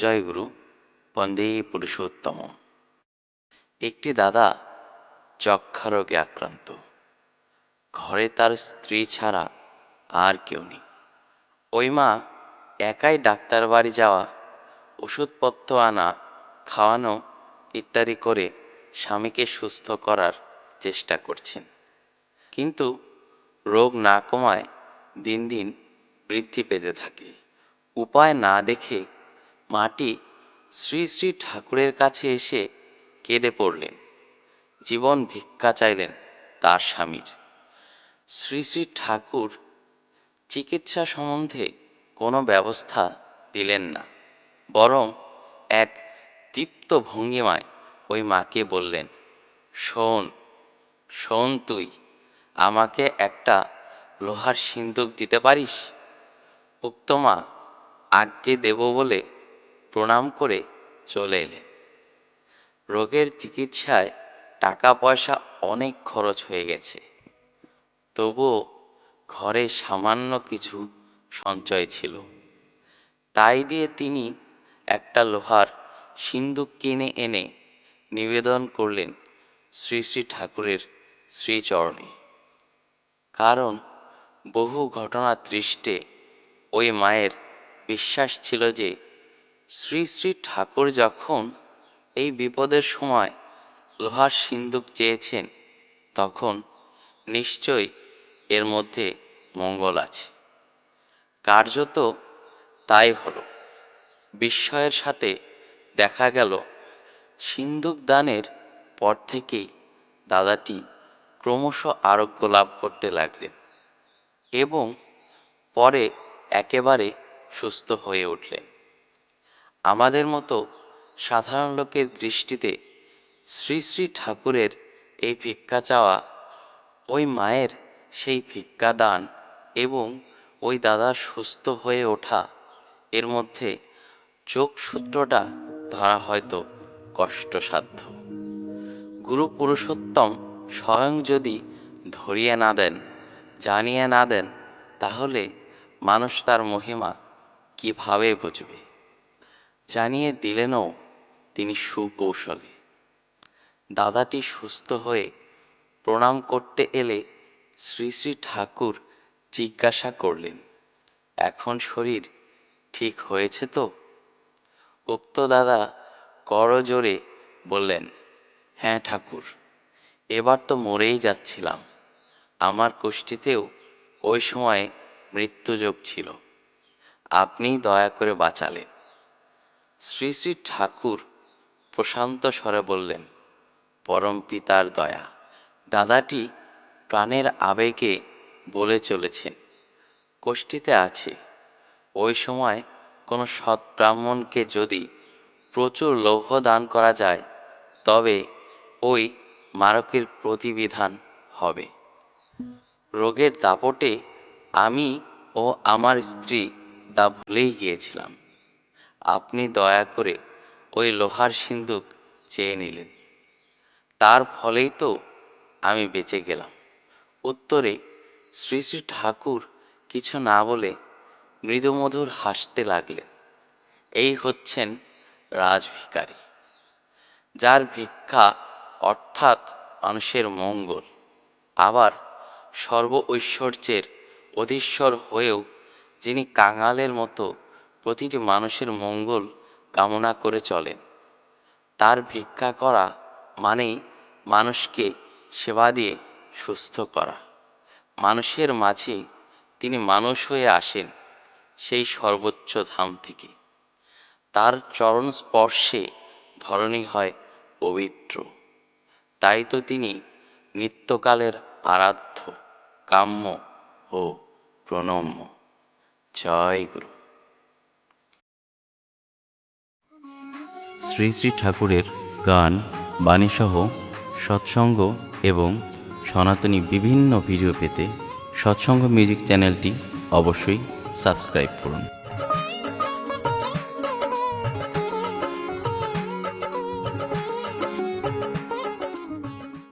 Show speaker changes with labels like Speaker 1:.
Speaker 1: জয়গুরু, বন্দে পুরুষোত্তম। একটি দাদা যক্ষা রোগে আক্রান্ত। ঘরে তার স্ত্রী ছাড়া আর কেউ নেই। ওই মা একাই ডাক্তার বাড়ি যাওয়া, ওষুধপত্র আনা, খাওয়ানো ইত্যাদি করে স্বামীকে সুস্থ করার চেষ্টা করছেন। কিন্তু রোগ না কমায় দিন দিন বৃদ্ধি পেতে থাকে। উপায় না দেখে মাটি শ্রী শ্রী ঠাকুরের কাছে এসে কেঁদে পড়লেন। জীবন ভিক্ষা চাইলেন তার স্বামীর। শ্রী শ্রী ঠাকুর চিকিৎসা সম্বন্ধে কোনো ব্যবস্থা দিলেন না, বরং এক দীপ্ত ভঙ্গিমায় ওই মাকে বললেন, শোন শোন, তুই আমাকে একটা লোহার সিন্দুক দিতে পারিস? উক্ত মা আজ্ঞে দেব বলে প্রণাম করে চলে এলেন। রোগের চিকিৎসায় টাকা পয়সা অনেক খরচ হয়ে গেছে, তবুও ঘরে সামান্য কিছু সঞ্চয় ছিল। তাই দিয়ে তিনি একটা লোহার সিন্দুক কিনে এনে নিবেদন করলেন শ্রী শ্রী ঠাকুরের শ্রীচরণে। কারণ বহু ঘটনা দৃষ্টে ওই মায়ের বিশ্বাস ছিল যে শ্রী শ্রী ঠাকুর যখন এই বিপদের সময় লোহার সিন্দুক চেয়েছেন, তখন নিশ্চয়ই এর মধ্যে মঙ্গল আছে। কার্যত তাই হলো। বিস্ময়ের সাথে দেখা গেল, সিন্দুক দানের পর থেকেই দাদাটি ক্রমশ আরোগ্য লাভ করতে লাগলেন এবং পরে একেবারে সুস্থ হয়ে উঠলেন। আমাদের মতো সাধারণ লোকের দৃষ্টিতে শ্রী শ্রী ঠাকুরের এই ভিক্ষা চাওয়া, ওই মায়ের সেই ভিক্ষা দান এবং ওই দাদার সুস্থ হয়ে ওঠা, এর মধ্যে যোগসূত্রটা ধরা হয়তো কষ্টসাধ্য। গুরু পুরুষোত্তম স্বয়ং যদি ধরিয়ে না দেন, জানিয়ে না দেন, তাহলে মানুষ তার মহিমা কিভাবে বুঝবে? জানিয়ে দিলেনও তিনি সুকৌশলে। দাদাটি সুস্থ হয়ে প্রণাম করতে এলে শ্রী শ্রী ঠাকুর জিজ্ঞাসা করলেন, এখন শরীর ঠিক হয়েছে তো? উক্ত দাদা করজোড়ে বললেন, হ্যাঁ ঠাকুর, এবার তো মরেই যাচ্ছিলাম। আমার কুষ্ঠিতেও ওই সময়ে মৃত্যুযোগ ছিল, আপনিই দয়া করে বাঁচালেন। শ্রী শ্রী ঠাকুর প্রশান্ত স্বরে বললেন, পরম পিতার দয়া। দাদাটি প্রাণের আবেগে বলে চলেছেন, কোষ্ঠীতে আছে। ওই সময় কোনো সৎ ব্রাহ্মণকে যদি প্রচুর লৌহ দান করা যায়, তবে ওই মারকের প্রতিবিধান হবে। রোগের দাপটে আমি ও আমার স্ত্রী তা ভুলেই গিয়েছিলাম। আপনি দয়া করে ওই লোহার সিন্দুক চেয়ে নিলেন, তার ফলেই তো আমি বেঁচে গেলাম। উত্তরে শ্রী শ্রী ঠাকুর কিছু না বলে মৃদুমধুর হাসতে লাগলেন। এই হচ্ছেন রাজভিখারী, যার ভিক্ষা অর্থাৎ মানুষের মঙ্গল। আবার সর্ব ঐশ্বর্যের অধীশ্বর হয়েও যিনি কাঙালের মতো প্রতিটি মানুষের মঙ্গল কামনা করে চলেন। তার ভিক্ষা করা মানেই মানুষকে সেবা দিয়ে সুস্থ করা। মানুষের মাঝে তিনি মানুষ হয়ে আসেন সেই সর্বোচ্চ ধাম থেকে। তার চরণ স্পর্শে ধরণী হয় পবিত্র। তাই তো তিনি নিত্যকালের আরাধ্য, কাম্য ও প্রণম্য। জয় গুরু। শ্রী শ্রী ঠাকুরের গান, বাণীসহ সৎসঙ্গ এবং সনাতনী বিভিন্ন ভিডিও পেতে সৎসঙ্গ মিউজিক চ্যানেলটি অবশ্যই সাবস্ক্রাইব করুন।